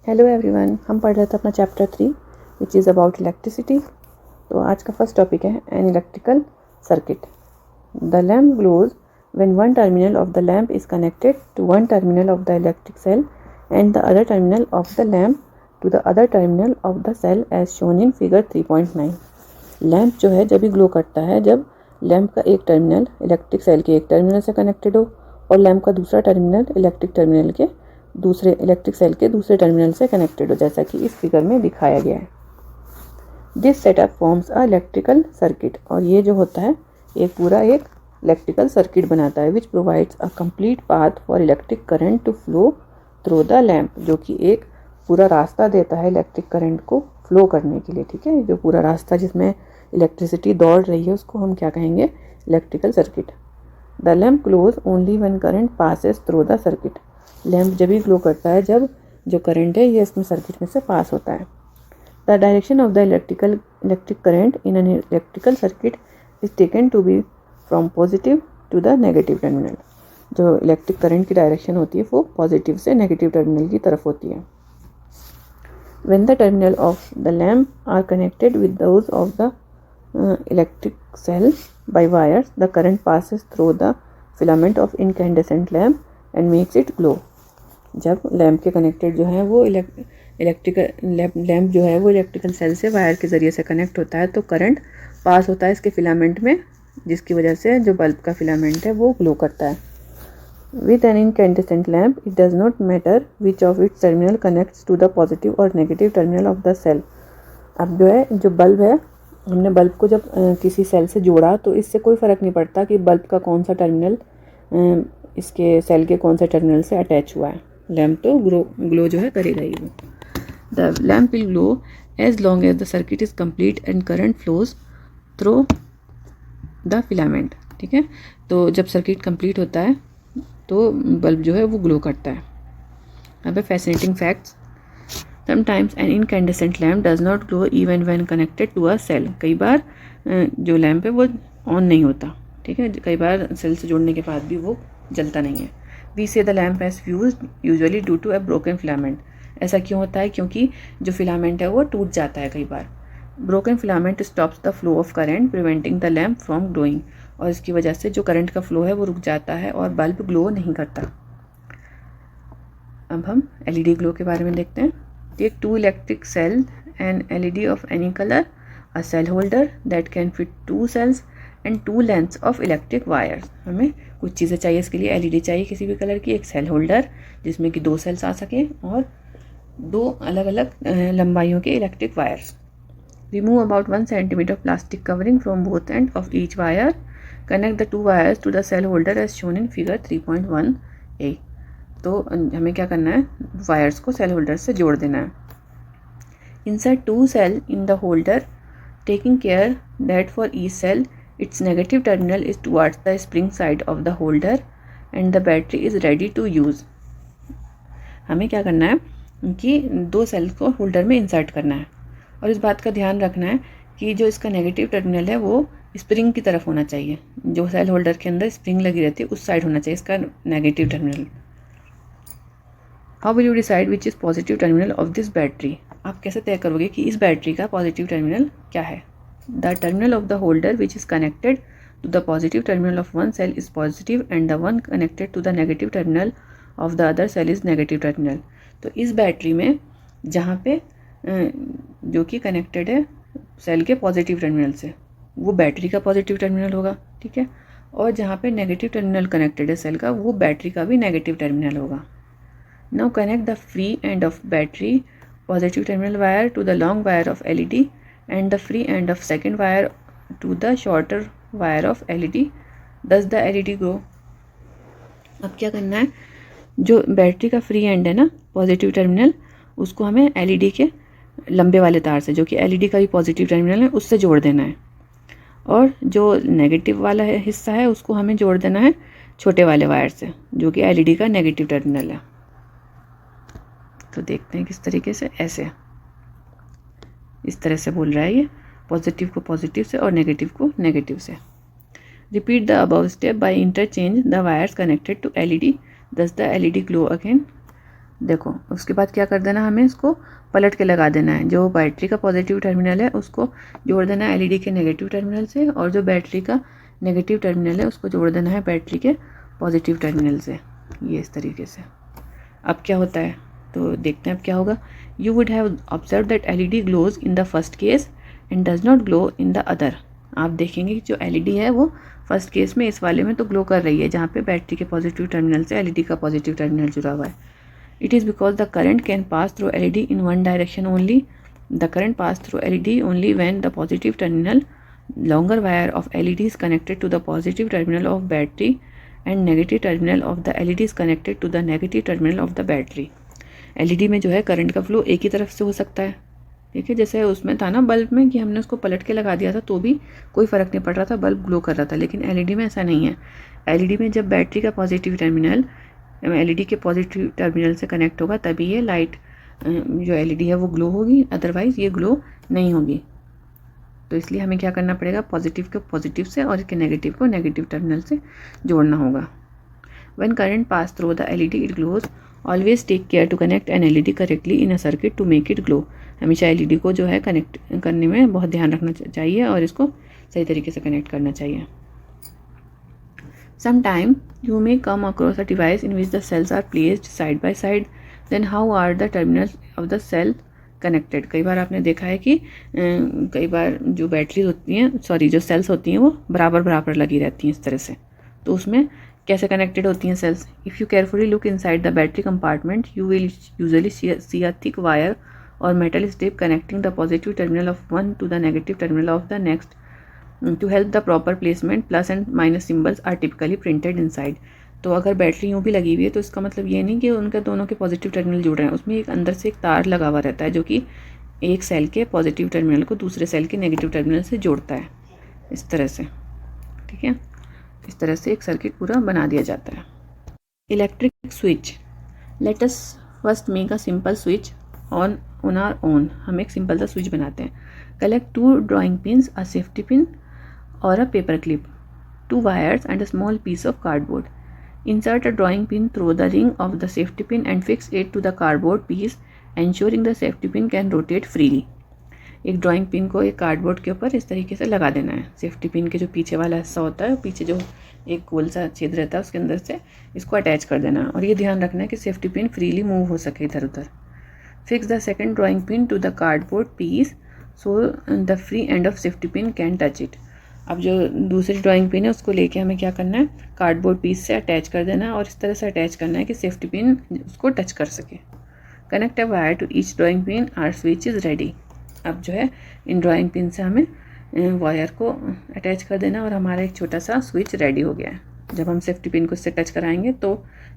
Hello everyone, हम पढ़ रहे थे अपना chapter 3 which is about electricity. तो आज का फर्स्ट टॉपिक है an electrical circuit. The lamp glows when one terminal of the lamp is connected to one terminal of the electric cell and the other terminal of the lamp to the other terminal of the cell as shown in figure 3.9। Lamp जो है जब भी glow करता है जब lamp का एक terminal electric cell के एक टर्मिनल से कनेक्टेड हो और लैम्प का दूसरा टर्मिनल इलेक्ट्रिक सेल के दूसरे टर्मिनल से कनेक्टेड हो, जैसा कि इस फिगर में दिखाया गया है। This setup forms a electrical circuit, और ये जो होता है एक इलेक्ट्रिकल सर्किट बनाता है which provides a complete path for electric current to flow through the lamp, जो कि एक पूरा रास्ता देता है इलेक्ट्रिक करंट को फ्लो करने के लिए। ठीक है, जो पूरा रास्ता जिसमें इलेक्ट्रिसिटी दौड़ रही है उसको हम क्या कहेंगे? Electrical circuit. The lamp glows only when current passes through the circuit. Lamp जब भी ग्लो करता है जब जो करंट है ये इसमें सर्किट में से पास होता है। The direction of the electric current in an electrical circuit is taken to be from positive to the negative terminal. जो इलेक्ट्रिक करंट की डायरेक्शन होती है वो पॉजिटिव से नेगेटिव टर्मिनल की तरफ होती है। When the terminal of the lamp are connected with those of the electric cell by wires, the current passes through the filament of incandescent lamp and makes it glow. जब lamp के connected जो है वो lamp जो है वो electrical cell से wire के ज़रिए से कनेक्ट होता है, तो करंट पास होता है इसके फिलामेंट में, जिसकी वजह से जो बल्ब का फिलामेंट है वो ग्लो करता है। With an incandescent lamp, it does not matter which of its terminal connects to the positive or negative terminal of the cell. अब जो है जो बल्ब है, हमने बल्ब को जब किसी सेल से जोड़ा तो इससे कोई फ़र्क नहीं पड़ता कि बल्ब का कौन सा टर्मिनल इसके सेल के कौन से टर्मिनल से अटैच हुआ है, लैम्प तो ग्लो जो है करेगा ही वो। The lamp will glow as long as the circuit is complete and current flows through the filament. ठीक है, तो जब सर्किट कंप्लीट होता है तो बल्ब जो है वो ग्लो करता है। अब fascinating facts. Sometimes an incandescent lamp does not glow even when connected to a cell. कई बार जो लैम्प है वो ऑन नहीं होता। ठीक है, कई बार सेल से जोड़ने के बाद भी वो जलता नहीं है। We say the lamp has fused usually due to a broken filament. ऐसा क्यों होता है? क्योंकि जो फिलामेंट है वो टूट जाता है कई बार। Broken filament stops the flow of current preventing the lamp from glowing, और इसकी वजह से जो करंट का फ्लो है वो रुक जाता है और बल्ब ग्लो नहीं करता। अब हम एलईडी ग्लो के बारे में देखते हैं। Take 2 electric cell and LED of any colour, a cell holder that can fit 2 cells and 2 lengths of electric wires. हमें कुछ चीज़ें चाहिए इसके लिए। एलईडी चाहिए किसी भी कलर की, एक सेल होल्डर जिसमें कि 2 सेल्स आ सकें और 2 अलग अलग लंबाइयों के electric wires. Remove about 1 centimetre plastic covering from both end of each wire. Connect the 2 wires to the cell holder as shown in figure 3.1a। तो हमें क्या करना है? वायर्स को सेल होल्डर से जोड़ देना है। Insert 2 cell in the holder, taking care that for each cell its negative terminal is towards the spring side of the holder and the battery is ready to use। हमें क्या करना है कि 2 cell को होल्डर में insert करना है और इस बात का ध्यान रखना है कि जो इसका नेगेटिव टर्मिनल है वो स्प्रिंग की तरफ होना चाहिए। जो सेल होल्डर के अंदर स्प्रिंग लगी रहती है उस साइड होना चाहिए इसका negative terminal. How will you decide which is positive terminal of this battery? आप कैसे तय करोगे कि इस बैटरी का पॉजिटिव टर्मिनल क्या है? The terminal of the holder which is connected to the positive terminal of one cell is positive and the one connected to the negative terminal of the other cell is negative terminal. तो इस battery में जहाँ पे जो कि connected है cell के positive terminal से वो बैटरी का पॉजिटिव टर्मिनल होगा। ठीक है, और जहाँ पे नेगेटिव टर्मिनल कनेक्टेड है सेल का वो बैटरी का भी नेगेटिव टर्मिनल होगा। Now connect the free end of battery positive terminal wire to the long wire of LED and the free end of second wire to the shorter wire of LED. Does the LED glow. अब क्या करना है? जो battery का free and है ना positive terminal, उसको हमें एलईडी के लंबे वाले तार से, जो कि एलईडी का भी पॉजिटिव टर्मिनल है, उससे जोड़ देना है। और जो नेगेटिव वाला हिस्सा है उसको हमें जोड़ देना है छोटे वाले वायर से, जो कि एलईडी का नेगेटिव टर्मिनल है। तो देखते हैं किस तरीके से। ऐसे इस तरह से बोल रहा है ये, पॉजिटिव को पॉजिटिव से और नेगेटिव को नेगेटिव से। Repeat the above step by interchange the wires connected to LED, does the LED glow again. देखो उसके बाद क्या कर देना, हमें इसको पलट के लगा देना है। जो बैटरी का पॉजिटिव टर्मिनल है उसको जोड़ देना है एलईडी के नेगेटिव टर्मिनल से, और जो बैटरी का नेगेटिव टर्मिनल है उसको जोड़ देना है बैटरी के पॉजिटिव टर्मिनल से, ये इस तरीके से। अब क्या होता है तो देखते हैं अब क्या होगा। You would have observe that LED glows in the first case and does not glow in the other. आप देखेंगे कि जो एलईडी है वो फर्स्ट केस में, इस वाले में तो ग्लो कर रही है जहाँ पे बैटरी के पॉजिटिव टर्मिनल से एलईडी का पॉजिटिव टर्मिनल जुड़ा हुआ है। It is because the current can pass through LED in one direction only. The current pass through LED only when the positive terminal longer wire of LED is connected to the positive terminal of battery and negative terminal of the LED is connected to the negative terminal of the battery। LED में जो है current का flow एक ही तरफ से हो सकता है, ठीक है। जैसे उसमें था ना बल्ब में कि हमने उसको पलट के लगा दिया था तो भी कोई फ़र्क नहीं पड़ रहा था, बल्ब ग्लो कर रहा था, लेकिन LED में ऐसा नहीं है। LED में जब बैटरी का पॉजिटिव टर्मिनल LED के पॉजिटिव टर्मिनल से कनेक्ट होगा तभी ये लाइट जो LED है वो ग्लो होगी, अदरवाइज़ ये ग्लो नहीं होगी। तो इसलिए हमें क्या करना पड़ेगा, पॉजिटिव को पॉजिटिव से और इसके नेगेटिव को नेगेटिव टर्मिनल से जोड़ना होगा। When current pass through the LED it glows, always take care to connect an LED correctly in a circuit to make it glow. हमेशा एलईडी को जो है कनेक्ट करने में बहुत ध्यान रखना चाहिए और इसको सही तरीके से कनेक्ट करना चाहिए। Some time you may come across a device in which the cells are placed side by side, then how are the terminals of the cell connected. कई बार आपने देखा है कि कई बार जो बैटरीज होती हैं जो सेल्स होती हैं वो बराबर बराबर लगी रहती हैं इस तरह से, तो उसमें कैसे कनेक्टेड होती हैं cells. If you carefully look inside the battery compartment you will usually see a thick wire और metal strip connecting the positive terminal of one to the negative terminal of the next. To help the proper placement plus and minus symbols are typically printed inside. तो अगर battery यूँ भी लगी हुई है तो इसका मतलब ये नहीं कि उनके दोनों के पॉजिटिव टर्मिनल जुड़ रहे हैं, उसमें एक अंदर से एक तार लगा हुआ रहता है जो कि एक सेल के पॉजिटिव टर्मिनल को दूसरे सेल के नेगेटिव टर्मिनल से जोड़ता है, इस तरह से, ठीक है। इस तरह से एक सर्किट पूरा बना दिया जाता है। Electric switch, let us first make a simple switch on our own. हम एक सिंपल सा स्विच बनाते हैं। Collect 2 drawing pins, a safety pin और a paper clip, 2 wires and a small piece of cardboard. Insert a drawing pin through the ring of the safety pin and fix it to the cardboard piece, ensuring the safety pin can rotate freely. एक drawing pin को एक cardboard के ऊपर इस तरीके से लगा देना है। सेफ्टी पिन के जो पीछे वाला हिस्सा होता है, पीछे जो एक गोल सा छेद रहता है उसके अंदर से इसको अटैच कर देना है, और ये ध्यान रखना है कि सेफ्टी पिन फ्रीली मूव हो सके इधर उधर। Fix the second drawing pin to the cardboard piece so the free end of safety pin can touch it. अब जो दूसरी ड्राइंग पिन है उसको लेके हमें क्या करना है, कार्डबोर्ड पीस से अटैच कर देना है और इस तरह से अटैच करना है कि सेफ्टी पिन उसको टच कर सके। Connect a wire to each drawing pin, our switch is ready. अब जो है इन ड्राइंग पिन से हमें वायर को अटैच कर देना और हमारा एक छोटा सा स्विच रेडी हो गया है। जब हम सेफ्टी पिन को इससे टच कराएंगे तो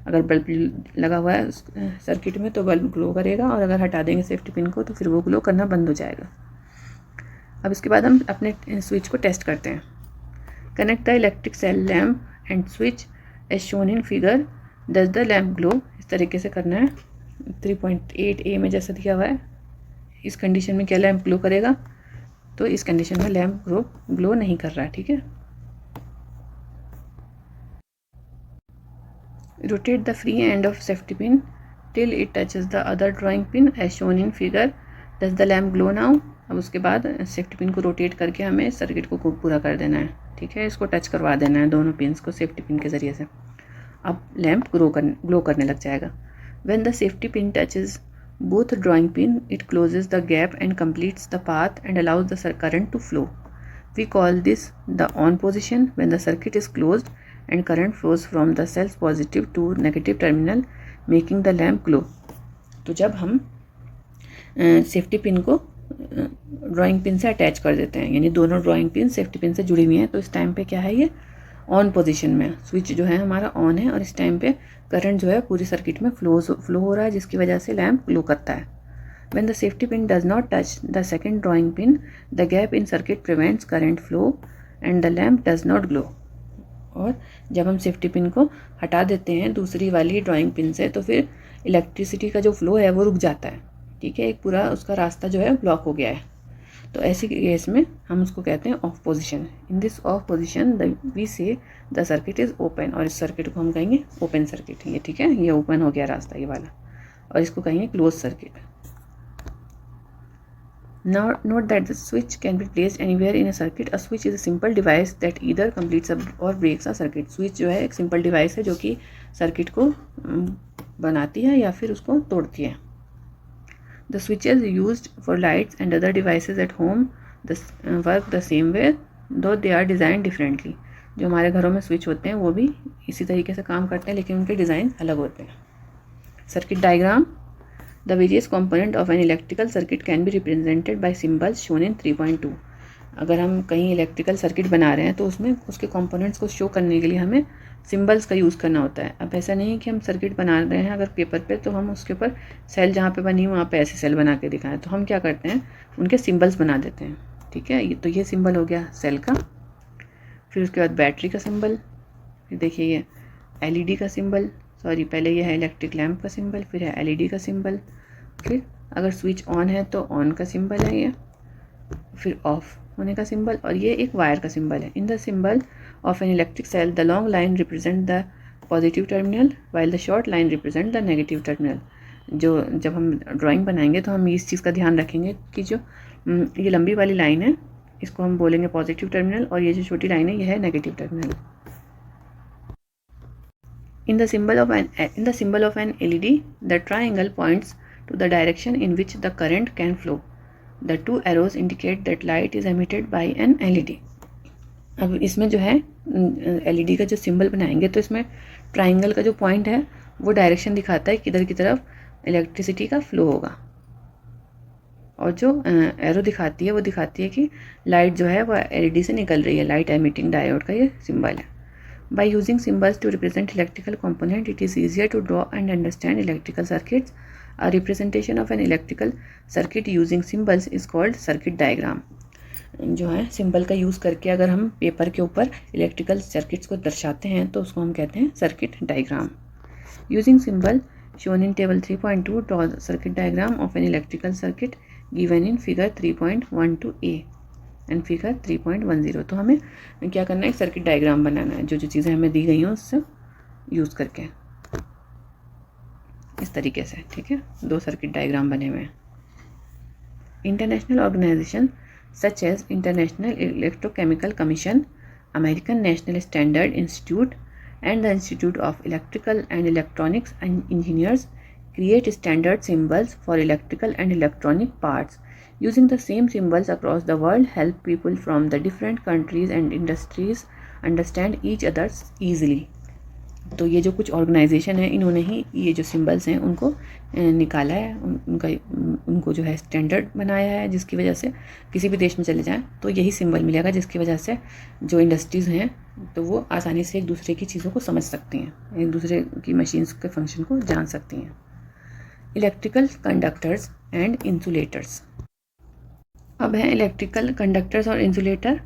अगर बल्ब लगा हुआ है सर्किट में तो बल्ब ग्लो करेगा, और अगर हटा देंगे सेफ्टी पिन को तो फिर वो ग्लो करना बंद हो जाएगा। अब इसके बाद हम अपने स्विच को टेस्ट करते हैं। Connect the electric cell lamp and switch as shown in figure, does the lamp glow. इस तरीके से करना है। 3.8a में जैसा दिया हुआ है, इस कंडीशन में क्या लैम्प ग्लो करेगा, तो इस कंडीशन में लैम्प ग्लो नहीं कर रहा है, ठीक है। Rotate the free end of safety pin till it touches the other drawing pin as shown in figure, does the lamp glow now. अब उसके बाद सेफ्टी पिन को रोटेट करके हमें सर्किट को पूरा कर देना है, ठीक है। इसको टच करवा देना है दोनों पिन्स को सेफ्टी पिन के ज़रिए से। अब लैम्प ग्लो करने लग जाएगा। When the safety pin touches both drawing pin it closes the gap and completes the path and allows the current to flow. We call this the on position when the circuit is closed and current flows from the cell's positive to negative terminal making the lamp glow. तो जब हम safety pin को drawing pin से attach कर देते हैं, यानी दोनों ड्राइंग पिन सेफ्टी पिन से जुड़ी हुई हैं, तो इस टाइम पे क्या है, ये ऑन पोजीशन में स्विच जो है हमारा ऑन है और इस टाइम पे करंट जो है पूरी सर्किट में फ्लो हो रहा है, जिसकी वजह से लैम्प ग्लो करता है। When the safety pin does not touch the second drawing pin, the gap in circuit prevents current flow and the lamp does not glow. और जब हम सेफ्टी पिन को हटा देते हैं दूसरी वाली ड्राइंग पिन से तो फिर इलेक्ट्रिसिटी का जो फ्लो है वो रुक जाता है, ठीक है। एक पूरा उसका रास्ता जो है ब्लॉक हो गया है। तो ऐसी केस में हम उसको कहते हैं off position. In this off position we say the circuit is open, और इस सर्किट को हम कहेंगे ओपन सर्किट, ये ठीक है, ये ओपन हो गया रास्ता ये वाला। और इसको कहेंगे close circuit. Now note that the switch can be placed anywhere in a circuit. A switch is a simple device that either completes or breaks a circuit. Switch जो है एक simple device है जो कि सर्किट को बनाती है या फिर उसको तोड़ती है। The switches used for lights and other devices at home work the same way, though they are designed differently. जो हमारे घरों में स्विच होते हैं वो भी इसी तरीके से काम करते हैं, लेकिन उनके डिज़ाइन अलग होते हैं। Circuit diagram. The various component of an electrical circuit can be represented by symbols shown in 3.2. अगर हम कहीं इलेक्ट्रिकल सर्किट बना रहे हैं तो उसमें उसके कंपोनेंट्स को शो करने के लिए हमें सिंबल्स का यूज़ करना होता है। अब ऐसा नहीं है कि हम सर्किट बना रहे हैं अगर पेपर पे तो हम उसके ऊपर सेल जहाँ पे बनी वहाँ पे ऐसे सेल बना के दिखाएं, तो हम क्या करते हैं उनके सिंबल्स बना देते हैं। ठीक है, तो ये सिंबल हो गया सेल का। फिर उसके बाद बैटरी का सिंबल, फिर देखिए ये एलईडी का सिंबल, सॉरी पहले ये है इलेक्ट्रिक लैम्प का सिंबल, फिर है एलईडी का सिंबल, फिर अगर स्विच ऑन है तो ऑन का सिंबल है ये, फिर ऑफ होने का सिंबल, और ये एक वायर का सिंबल है। In the symbol of an electric cell the long line represent the positive terminal while the short line represent the negative terminal. जो जब हम ड्राइंग बनाएंगे तो हम इस चीज़ का ध्यान रखेंगे कि जो ये लंबी वाली लाइन है इसको हम बोलेंगे पॉजिटिव टर्मिनल और ये जो छोटी लाइन है ये है negative terminal. In the symbol of an LED, the triangle points to the direction in which the current can flow. The two arrows indicate that light is emitted by an LED. अब इसमें जो है LED का जो symbol बनाएंगे तो इसमें triangle का जो पॉइंट है वो डायरेक्शन दिखाता है किधर की तरफ इलेक्ट्रिसिटी का फ्लो होगा, और जो एरो दिखाती है वो दिखाती है कि लाइट जो है वो LED से निकल रही है। लाइट एमिटिंग डायोड का ये सिंबल है। By using symbols to represent electrical component, it is easier to draw and understand electrical circuits. A representation of an electrical circuit using symbols is called circuit diagram. जो है symbol का use करके अगर हम paper के ऊपर electrical circuits को दर्शाते हैं तो उसको हम कहते हैं circuit diagram. Using symbol shown in table 3.2, draw the circuit diagram of an electrical circuit given in figure 3.12a. And figure 3.10। तो हमें क्या करना है, सर्किट डायग्राम बनाना है जो जो चीज़ें हमें दी गई हैं उससे यूज़ करके इस तरीके से। ठीक है, दो सर्किट डायग्राम बने हुए हैं। International organisation such as international electrochemical commission, American national standard institute and the institute of electrical and electronics and engineers create standard symbols for electrical and electronic parts. Using the same symbols across the world help people from the different countries and industries understand each other easily. तो ये जो कुछ organisation है इन्होंने ही ये जो symbols हैं उनको निकाला है, उनको जो है स्टैंडर्ड बनाया है, जिसकी वजह से किसी भी देश में चले जाएं तो यही सिंबल मिलेगा, जिसकी वजह से जो इंडस्ट्रीज़ हैं तो वो आसानी से एक दूसरे की चीज़ों को समझ सकती हैं, एक दूसरे की मशीन्स के फंक्शन को जान सकती हैं। Electrical conductors and insulators. अब है इलेक्ट्रिकल कंडक्टर्स और इंसुलेटर,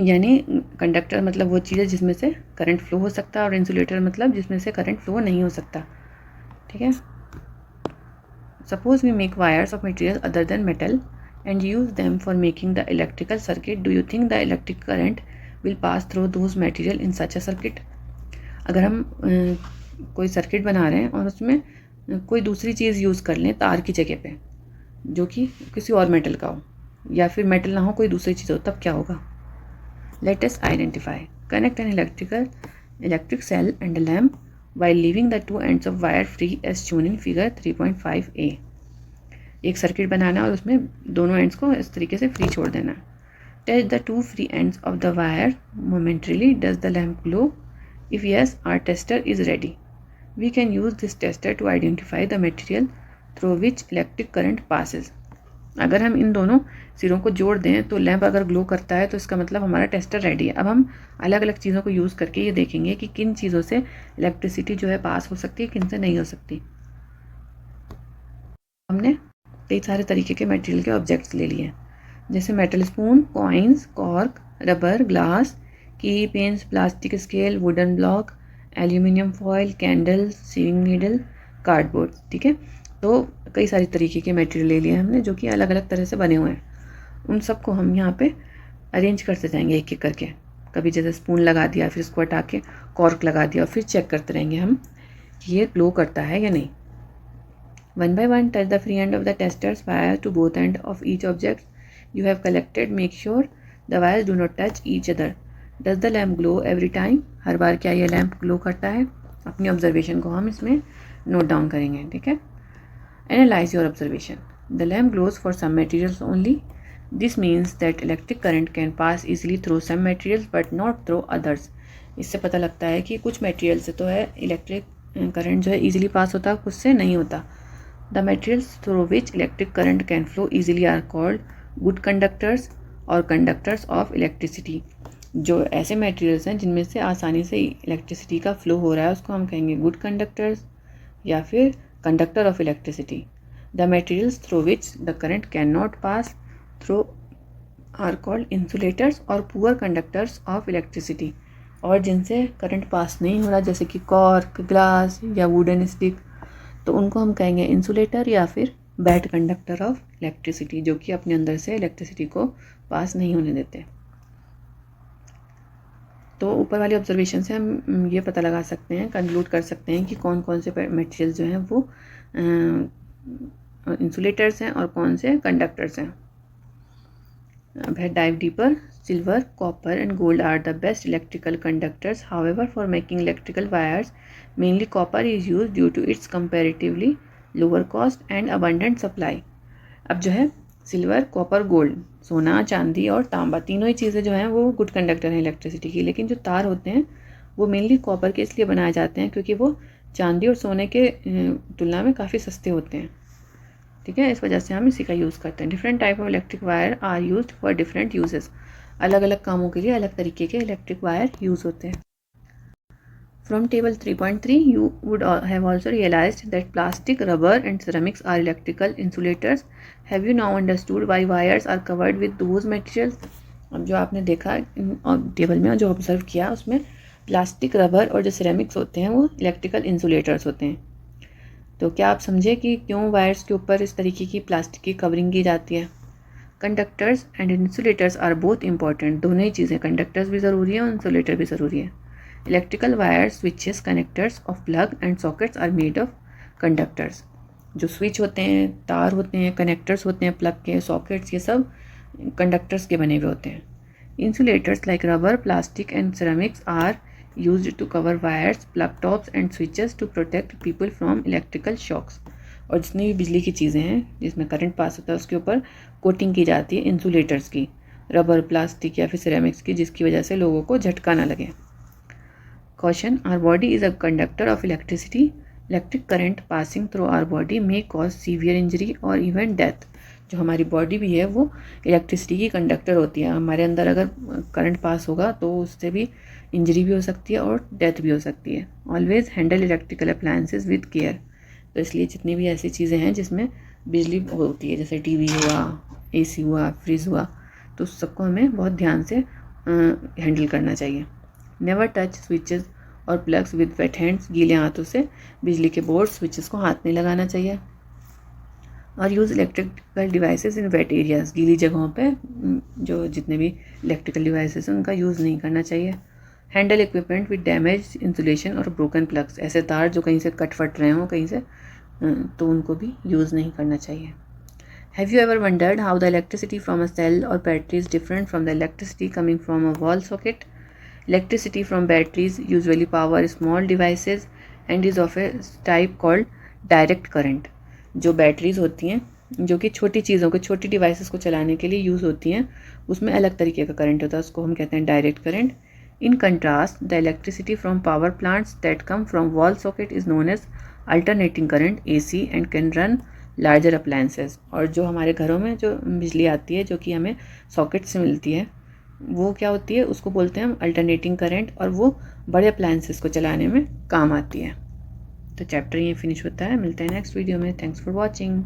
यानी कंडक्टर मतलब वो चीज़ है जिसमें से करंट फ्लो हो सकता है और इंसुलेटर मतलब जिसमें से करंट फ्लो नहीं हो सकता। ठीक है, suppose we make wires of material other than metal and use them for making the electrical circuit, do you think the electric current will pass through those material in such a circuit. अगर हम कोई circuit बना रहे हैं और उसमें कोई दूसरी चीज़ यूज़ कर लें तार की जगह पे जो कि किसी और मेटल का हो, या फिर मेटल ना हो कोई दूसरी चीज़ हो, तब क्या होगा। Let us identify, connect an electric cell and lamp while leaving the two ends of wire free as shown in figure 3.5a. एक सर्किट बनाना और उसमें दोनों एंड्स को इस तरीके से फ्री छोड़ देना। Touch the two free ends of the wire momentarily. Does the lamp glow? If yes, our tester is ready. We can use this tester to identify the material through which electric current passes. अगर हम इन दोनों सिरों को जोड़ दें तो lamp अगर glow करता है तो इसका मतलब हमारा टेस्टर रेडी है। अब हम अलग अलग चीज़ों को यूज़ करके ये देखेंगे कि किन चीज़ों से इलेक्ट्रिसिटी जो है पास हो सकती है, किन से नहीं हो सकती। हमने कई सारे तरीके के मटेरियल के ऑब्जेक्ट्स ले लिए, जैसे metal spoon, coins, cork, rubber, glass, key pens, plastic scale, wooden block, aluminium foil, candle, sewing needle, cardboard. ठीक है, तो कई सारी तरीके के मटेरियल ले लिए हमने जो कि अलग अलग तरह से बने हुए हैं। उन सबको हम यहाँ पे अरेंज करते जाएंगे एक एक करके। कभी जैसे स्पून लगा दिया, फिर इसको हटा के कॉर्क लगा दिया, और फिर चेक करते रहेंगे हम कि ये ग्लो करता है या नहीं। One by one, touch the free end of the tester's wire to both ends of each object you have collected. Make sure the wires do not touch each other. Does the lamp glow every time? हर बार क्या ये lamp glow करता है? अपनी observation को हम इसमें note down करेंगे, ठीक है? Analyze your observation. The lamp glows for some materials only. This means that electric current can pass easily through some materials but not through others. इससे पता लगता है कि कुछ मटेरियल से तो है इलेक्ट्रिक करंट जो है ईजिली पास होता है, कुछ से नहीं होता. The materials through which electric current can flow easily are called good conductors or conductors of electricity. जो ऐसे मटेरियल्स हैं जिनमें से आसानी से इलेक्ट्रिसिटी का फ्लो हो रहा है उसको हम कहेंगे गुड कंडक्टर्स या फिर conductor of electricity. The materials through which the current can not pass through are called insulators और पुअर कंडक्टर्स ऑफ इलेक्ट्रिसिटी. और जिनसे करंट पास नहीं हो रहा जैसे कि कॉर्क, ग्लास या वुडन स्टिक, तो उनको हम कहेंगे इंसुलेटर या फिर बैड कंडक्टर ऑफ इलेक्ट्रिसिटी, जो कि अपने अंदर से इलेक्ट्रिसिटी को पास नहीं होने देते. तो ऊपर वाली ऑब्जर्वेशन से हम ये पता लगा सकते हैं, कंक्लूड कर सकते हैं कि कौन कौन से मटेरियल जो हैं वो इंसुलेटर्स हैं और कौन से कंडक्टर्स हैं. अब है dive deeper. Silver, copper and gold are the best electrical conductors. However, for making electrical wires, mainly copper is used due to its comparatively lower cost and abundant supply. अब जो है सिल्वर, कॉपर, गोल्ड, सोना, चांदी और तांबा, तीनों ही चीज़ें जो हैं वो गुड कंडक्टर हैं इलेक्ट्रिसिटी की. लेकिन जो तार होते हैं वो मेनली कॉपर के इसलिए बनाए जाते हैं क्योंकि वो चांदी और सोने के तुलना में काफ़ी सस्ते होते हैं, ठीक है? इस वजह से हम इसी का यूज़ करते हैं. Different type of electric wire are used for different uses. अलग अलग कामों के लिए अलग तरीके के इलेक्ट्रिक वायर यूज़ होते हैं. From table 3.3 you would have also realized that plastic, rubber and ceramics are electrical insulators. Have you now understood why wires are covered with those materials? अब जो आपने देखा टेबल में और जो ऑब्जर्व किया उसमें प्लास्टिक, रबर और जो सिरेमिक्स होते हैं वो इलेक्ट्रिकल इंसुलेटर्स होते हैं. तो क्या आप समझे कि क्यों वायर्स के ऊपर इस तरीके की प्लास्टिक की कवरिंग की जाती है? Conductors and insulators are both important. दोनों ही चीज़ें, कंडक्टर्स भी ज़रूरी है और इंसुलेटर भी ज़रूरी है. Electrical wires, switches, connectors of plug and sockets are made of conductors. जो स्विच होते हैं, तार होते हैं, कनेक्टर्स होते हैं प्लग के, सॉकेट्स, ये सब कंडक्टर्स के बने हुए होते हैं. Insulators like rubber, plastic and ceramics are used to cover wires, plug tops and switches to protect people from electrical shocks. और जितनी भी बिजली की चीज़ें हैं जिसमें करंट पास होता है उसके ऊपर कोटिंग की जाती है इंसुलेटर्स की, रबर, प्लास्टिक या फिर सिरेमिक्स की, जिसकी वजह से लोगों को झटका ना लगे. Caution, our body is a conductor of electricity. Electric current passing through our body may cause severe injury or even death. जो हमारी बॉडी भी है वो इलेक्ट्रिसिटी की कंडक्टर होती है. हमारे अंदर अगर करंट पास होगा तो उससे भी इंजरी भी हो सकती है और डेथ भी हो सकती है. Always handle electrical appliances with care. तो इसलिए जितनी भी ऐसी चीज़ें हैं जिसमें बिजली होती है, जैसे टीवी हुआ, एसी हुआ, फ्रिज हुआ, तो सबको हमें बहुत ध्यान से हैंडल करना चाहिए. नेवर टच स्विचेस और प्लग्स विद वेट हैंड्स. गीले हाथों से बिजली के बोर्ड, स्विचेस को हाथ नहीं लगाना चाहिए. और use electrical devices in wet areas. गीली जगहों पे जो जितने भी इलेक्ट्रिकल डिवाइसेस हैं उनका यूज़ नहीं करना चाहिए. Handle equipment with damage insulation और ब्रोकन प्लग्स. ऐसे तार जो कहीं से कट फट रहे हों कहीं से, तो उनको भी यूज़ नहीं करना चाहिए. Have you ever wondered how the electricity from a cell or battery is different from the electricity coming from a wall socket? Electricity from batteries usually power small devices and is of a type called direct current. जो batteries होती हैं जो कि छोटी चीज़ों को, छोटी devices को चलाने के लिए यूज़ होती हैं, उसमें अलग तरीके का करंट होता है, उसको हम कहते हैं direct current. In contrast, the electricity from power plants that come from wall socket is known as alternating current AC and can run larger appliances. और जो हमारे घरों में जो बिजली आती है जो कि हमें सॉकेट से मिलती है वो क्या होती है, उसको बोलते हैं हम अल्टरनेटिंग करंट, और वो बड़े अप्लायंसेस को चलाने में काम आती है. तो चैप्टर ये फिनिश होता है. मिलते हैं नेक्स्ट वीडियो में. Thanks for watching.